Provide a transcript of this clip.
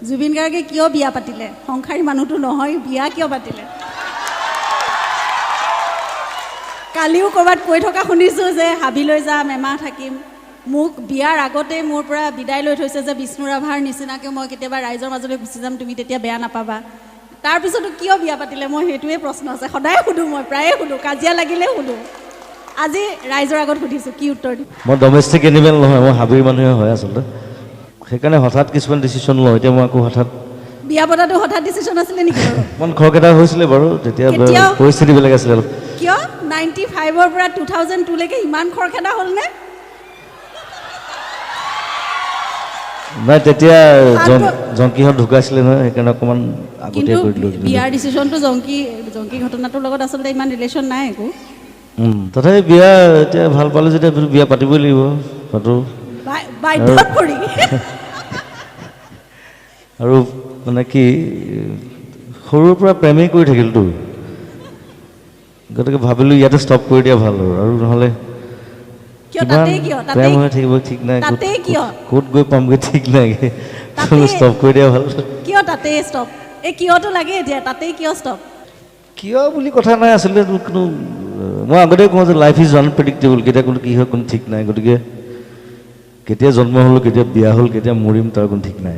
জুবিন গাৰ্গে কিয় বিয়া পাতিলে সংসাৰী মানুহটো নহয় বিয়া কিয় পাতিলে কালিও ক'ৰবাত কৈ থকা শুনিছোঁ যে হাবিলৈ যাম এমাহ থাকিম মোক বিয়াৰ আগতে মোৰ পৰা বিদায় লৈ থৈছে যে বিষ্ণু ৰাভাৰ নিচিনাকৈ মই কেতিয়াবা ৰাইজৰ মাজলৈ গুচি যাম তুমি তেতিয়া বেয়া নাপাবা তাৰপিছতো কিয় বিয়া পাতিলে মই সেইটোৱে প্ৰশ্ন আছে সদায় সুধোঁ মই প্ৰায়ে সুধোঁ কাজিয়া লাগিলে সুধোঁ আজি ৰাইজৰ আগত সুধিছোঁ কি উত্তৰ দিম মই ডমেষ্টিক এনিমেল নহয় মই হাবিৰ মানুহে হয় আচলতে সেইকাৰণে হঠাৎ কিছুমান ডিচিশ্যন লওঁ এতিয়া মই আকৌ হঠাৎ বিয়া পতাটো হঠাৎ ডিচিশ্যন আছিলে নেকি বাৰু অকণমান খৰকেইটা হৈছিলে বাৰু তেতিয়া পৰিস্থিতি বেলেগ আছিলে অলপ কিয় 95ৰ পৰা 2002 লৈকে ইমান খৰখেদা হ'লনে নাই তেতিয়া জংকীহঁত ঢুকাইছিলে নহয় সেইকাৰণে অকণমান আগতীয়া কৰি দিলোঁ বিয়াৰ ডিচিশ্যনটো জংকী ঘটনাটোৰ লগত আচলতে ইমান ৰিলেশ্যন নাই একো তথাপি বিয়া এতিয়া ভাল পালোঁ যেতিয়া বিয়া পাতিবই লাগিব পাতোঁ বাধ্যত পৰি আৰু মানে কি সৰুৰ পৰা প্ৰেমেই কৰি থাকিলতো গতিকে ভাবিলোঁ ইয়াতে ষ্টপ কৰি দিয়া ভাল আৰু নহ'লে প্ৰেম হৈ থাকিব ঠিক নাই ক'ত গৈ পামগৈ ঠিক নাই ষ্টপ কৰি দিয়া ভাল কিয় তাতেই ষ্টপ এই কিয়টো লাগে এতিয়া তাতেই কিয় ষ্টপ কিয় বুলি কথা নাই আচলতে কোনো মই আগতে কওঁ যে লাইফ ইজ আনপ্ৰেডিক্টেবল কেতিয়া কোনো কি হয় কোনো ঠিক নাই গতিকে কেতিয়া জন্ম হ'লোঁ কেতিয়া বিয়া হ'ল কেতিয়া মৰিম তাৰ কোনো ঠিক নাই